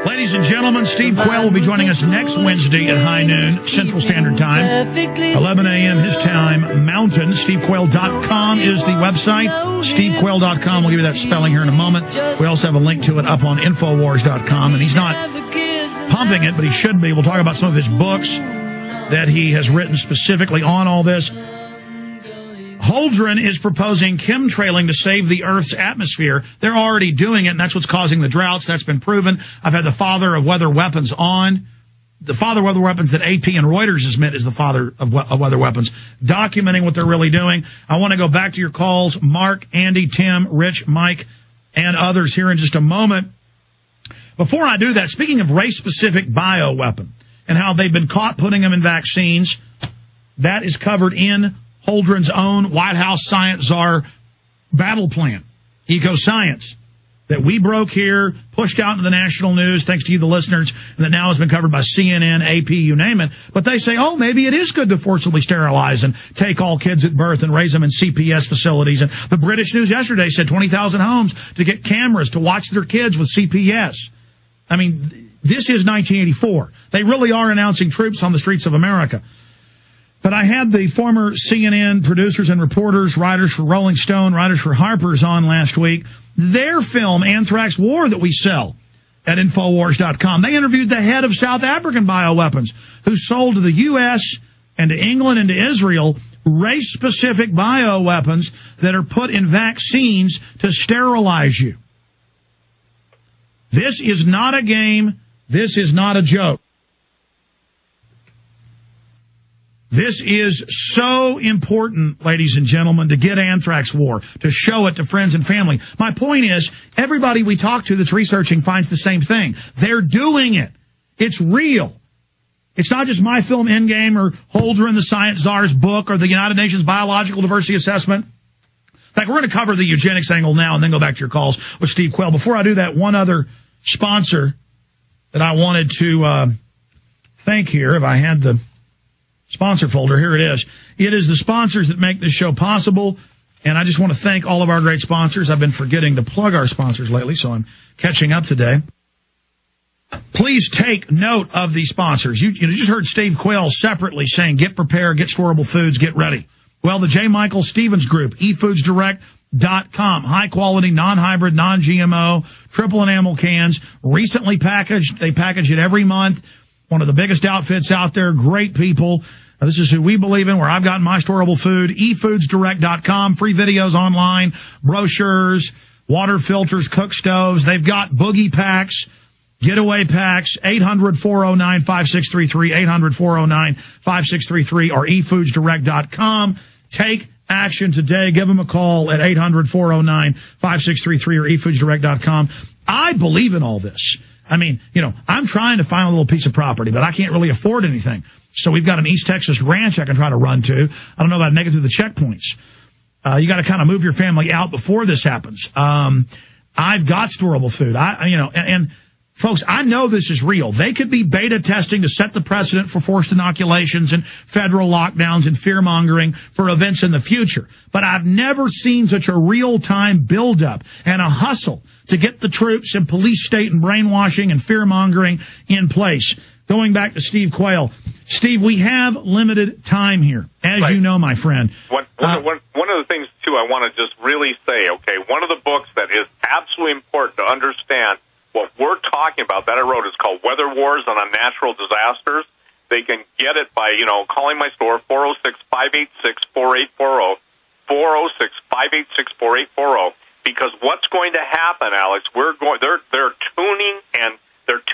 Ladies and gentlemen, Steve Quayle will be joining us next Wednesday at high noon Central Standard Time, 11 a.m. his time, Mountain. SteveQuayle.com is the website. SteveQuayle.com. We'll give you that spelling here in a moment. We also have a link to it up on Infowars.com, and he's not pumping it, but he should be. We'll talk about some of his books that he has written specifically on all this. Holdren is proposing chemtrailing to save the Earth's atmosphere. They're already doing it, and that's what's causing the droughts. That's been proven. I've had the father of weather weapons on. The father of weather weapons that AP and Reuters has met is the father of weather weapons, documenting what they're really doing. I want to go back to your calls, Mark, Andy, Tim, Rich, Mike, and others here in just a moment. Before I do that, speaking of race-specific bioweapon and how they've been caught putting them in vaccines, that is covered in Holdren's own White House science czar battle plan, eco-science, that we broke here, pushed out into the national news, thanks to you, the listeners, and that now has been covered by CNN, AP, you name it. But they say, oh, maybe it is good to forcibly sterilize and take all kids at birth and raise them in CPS facilities. And the British news yesterday said 20,000 homes to get cameras to watch their kids with CPS. I mean, this is 1984. They really are announcing troops on the streets of America. But I had the former CNN producers and reporters, writers for Rolling Stone, writers for Harper's on last week. Their film, Anthrax War, that we sell at Infowars.com. They interviewed the head of South African bioweapons, who sold to the U.S. and to England and to Israel race-specific bioweapons that are put in vaccines to sterilize you. This is not a game. This is not a joke. This is so important, ladies and gentlemen, to get Anthrax War, to show it to friends and family. My point is, everybody we talk to that's researching finds the same thing. They're doing it. It's real. It's not just my film Endgame or Holdren, the Science Czar's book, or the United Nations Biological Diversity Assessment. In fact, we're going to cover the eugenics angle now and then go back to your calls with Steve Quayle. Before I do that, one other sponsor that I wanted to thank here, if I had the sponsor folder, here it is. It is the sponsors that make this show possible, and I just want to thank all of our great sponsors. I've been forgetting to plug our sponsors lately, so I'm catching up today. Please take note of these sponsors. You just heard Steve Quayle separately saying, get prepared, get storable foods, get ready. Well, the J. Michael Stevens Group, eFoodsDirect.com, high-quality, non-hybrid, non-GMO, triple enamel cans, recently packaged. They package it every month. One of the biggest outfits out there, great people. This is who we believe in, where I've gotten my storable food. eFoodsDirect.com, free videos online, brochures, water filters, cook stoves. They've got boogie packs, getaway packs, 800-409-5633, 800-409-5633, or eFoodsDirect.com. Take action today. Give them a call at 800-409-5633 or eFoodsDirect.com. I believe in all this. I mean, I'm trying to find a little piece of property, but I can't really afford anything. So we've got an East Texas ranch I can try to run to. I don't know if I'd make it through the checkpoints. You got to kind of move your family out before this happens. I've got storable food. And folks, I know this is real. They could be beta testing to set the precedent for forced inoculations and federal lockdowns and fear-mongering for events in the future. But I've never seen such a real-time buildup and a hustle to get the troops and police state and brainwashing and fear-mongering in place. Going back to Steve Quayle. Steve, we have limited time here, as right. You know, my friend. One of the things, too, I want to just really say, okay, one of the books that is absolutely important to understand what we're talking about that I wrote is called Weather Wars on Unnatural Disasters. They can get it by, calling my store, 406-586-4840, 406-586-4840. Because what's going to happen, Alex? They're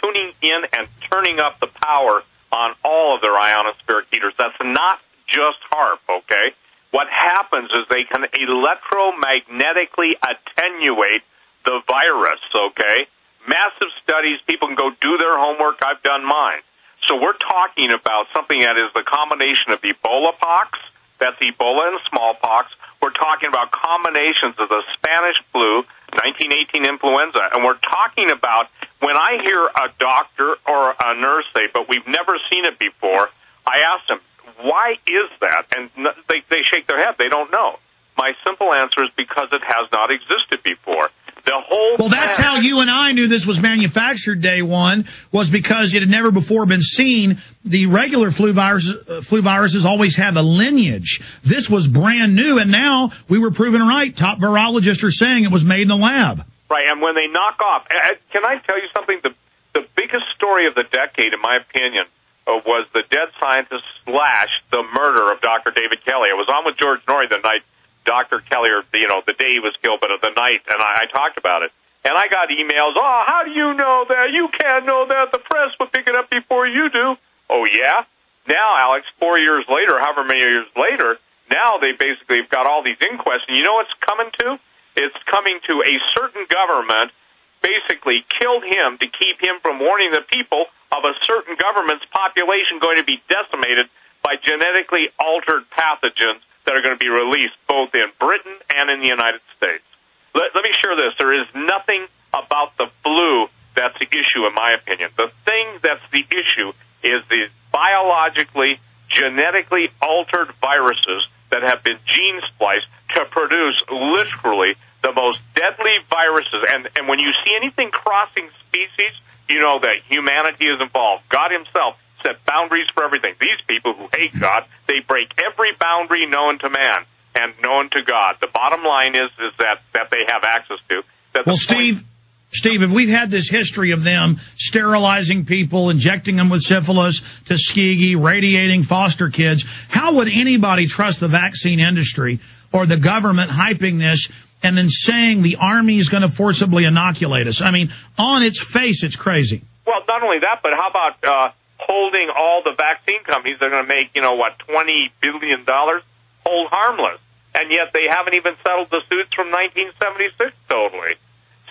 tuning in and turning up the power on all of their ionospheric heaters. That's not just HAARP, okay? What happens is they can electromagnetically attenuate the virus, okay? Massive studies. People can go do their homework. I've done mine. So we're talking about something that is the combination of Ebola pox, that's Ebola and smallpox. We're talking about combinations of the Spanish flu, 1918 influenza, and we're talking about when I hear a doctor or a nurse say, but we've never seen it before, I ask them, why is that? And they shake their head. They don't know. My simple answer is because it has not existed before. The The whole Well, that's how you and I knew this was manufactured day one, was because it had never before been seen. The regular flu viruses always have a lineage. This was brand new, and now we were proven right. Top virologists are saying it was made in a lab. Right, and when they knock off, can I tell you something? The biggest story of the decade, in my opinion, was the dead scientist / the murder of Dr. David Kelly. I was on with George Norrie the night Dr. Kelly, or, the day he was killed, but the night, and I talked about it. And I got emails, how do you know that? You can't know that. The press will pick it up before you do. Oh, yeah? Now, Alex, 4 years later, however many years later, now they basically have got all these inquests. And you know what it's coming to? It's coming to a certain government basically killed him to keep him from warning the people of a certain government's population going to be decimated by genetically altered pathogens that are going to be released both in Britain and in the United States. Let me share this. There is nothing about the flu that's the issue, in my opinion. The thing that's the issue is the biologically, genetically altered viruses that have been gene spliced to produce literally the most deadly viruses. And when you see anything crossing species, you know that humanity is involved. God himself set boundaries for everything. These people who hate God, they break every boundary known to man and known to God. The bottom line is that they have access to. Well, Steve, if we've had this history of them sterilizing people, injecting them with syphilis, Tuskegee, radiating foster kids, how would anybody trust the vaccine industry or the government hyping this and then saying the Army is going to forcibly inoculate us? I mean, on its face, it's crazy. Well, not only that, but how about holding all the vaccine companies that are going to make, $20 billion hold harmless? And yet they haven't even settled the suits from 1976 totally.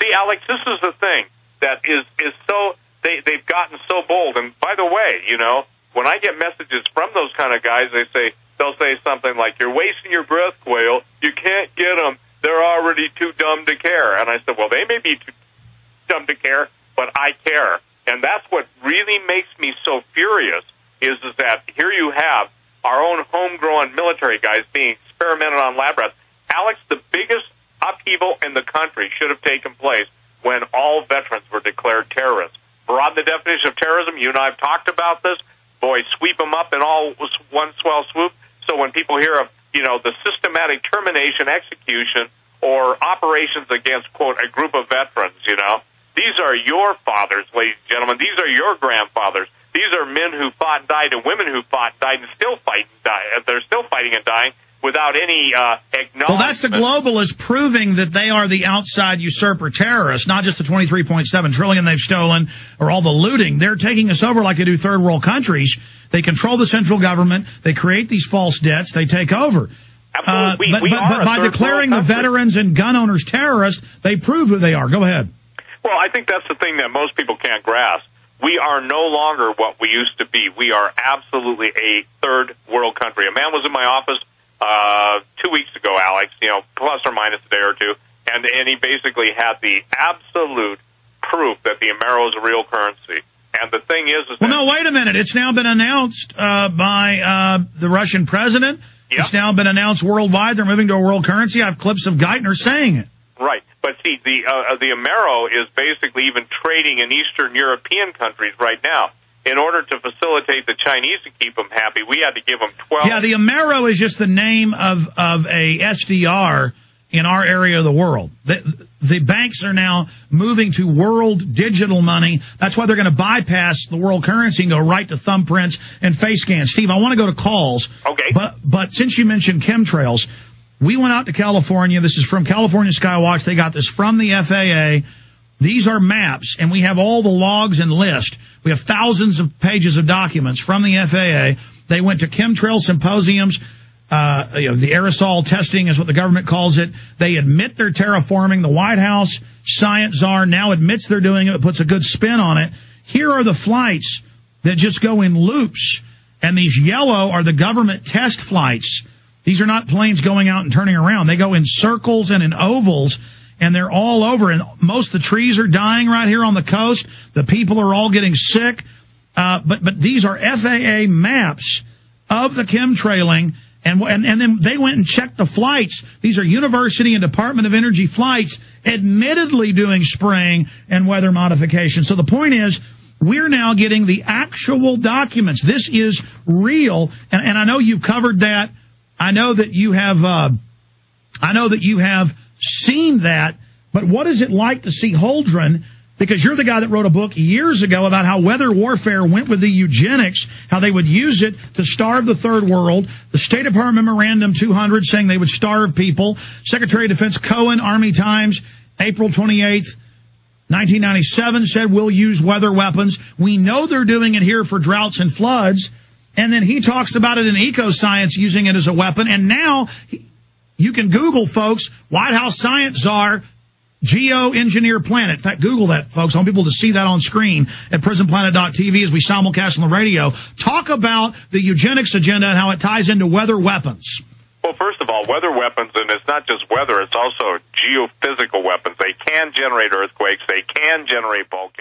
See, Alex, this is the thing that is so, they've gotten so bold. And by the way, when I get messages from those kind of guys, they'll say something like, "You're wasting your breath, Quayle. You can't get them. They're already too dumb to care." And I said, well, they may be too dumb to care, but I care. And that's what really makes me so furious is that here you have our own homegrown military guys being experimented on lab rats. Alex, the biggest upheaval in the country should have taken place when all veterans were declared terrorists. Broaden the definition of terrorism. You and I have talked about this. Boy, sweep them up in all one swell swoop. So when people hear of, the systematic termination, execution, or operations against, quote, a group of veterans, these are your fathers, ladies and gentlemen. These are your grandfathers. These are men who fought and died and women who fought and died and still fight and die. They're still fighting and dying without any acknowledgement. Well, that's the globalists proving that they are the outside usurper terrorists, not just the $23.7 trillion they've stolen or all the looting. They're taking us over like they do third world countries. They control the central government. They create these false debts. They take over. Absolutely. But by declaring the veterans and gun owners terrorists, they prove who they are. Go ahead. Well, I think that's the thing that most people can't grasp. We are no longer what we used to be. We are absolutely a third world country. A man was in my office 2 weeks ago, Alex, plus or minus a day or two, and he basically had the absolute proof that the Amero is a real currency. And the thing is well, no, wait a minute. It's now been announced by the Russian president. Yep. It's now been announced worldwide. They're moving to a world currency. I have clips of Geithner saying it. Right. But see, the Amero is basically even trading in Eastern European countries right now. In order to facilitate the Chinese to keep them happy, we had to give them 12. Yeah, the Amero is just the name of a SDR in our area of the world. The banks are now moving to world digital money. That's why they're going to bypass the world currency and go right to thumbprints and face scans. Steve, I want to go to calls. Okay. But since you mentioned chemtrails, we went out to California. This is from California Skywatch. They got this from the FAA. These are maps, and we have all the logs and lists. We have thousands of pages of documents from the FAA. They went to chemtrail symposiums. The aerosol testing is what the government calls it. They admit they're terraforming. The White House science czar now admits they're doing it, puts a good spin on it. Here are the flights that just go in loops, and these yellow are the government test flights. These are not planes going out and turning around. They go in circles and in ovals, and they're all over. And most of the trees are dying right here on the coast. The people are all getting sick. But these are FAA maps of the chemtrailing. And then they went and checked the flights. These are University and Department of Energy flights, admittedly doing spraying and weather modification. So the point is, we're now getting the actual documents. This is real. And I know you've covered that. I know that you have seen that. But what is it like to see Holdren? Because you're the guy that wrote a book years ago about how weather warfare went with the eugenics, how they would use it to starve the third world. The State Department Memorandum 200 saying they would starve people. Secretary of Defense Cohen, Army Times, April 28th, 1997 said we'll use weather weapons. We know they're doing it here for droughts and floods. And then he talks about it in Ecoscience using it as a weapon. And now you can Google, folks, White House Science Czar, Geoengineer Planet. In fact, Google that, folks. I want people to see that on screen at prisonplanet.tv as we simulcast on the radio. Talk about the eugenics agenda and how it ties into weather weapons. Well, first of all, weather weapons, and it's not just weather, it's also geophysical weapons. They can generate earthquakes. They can generate volcanoes.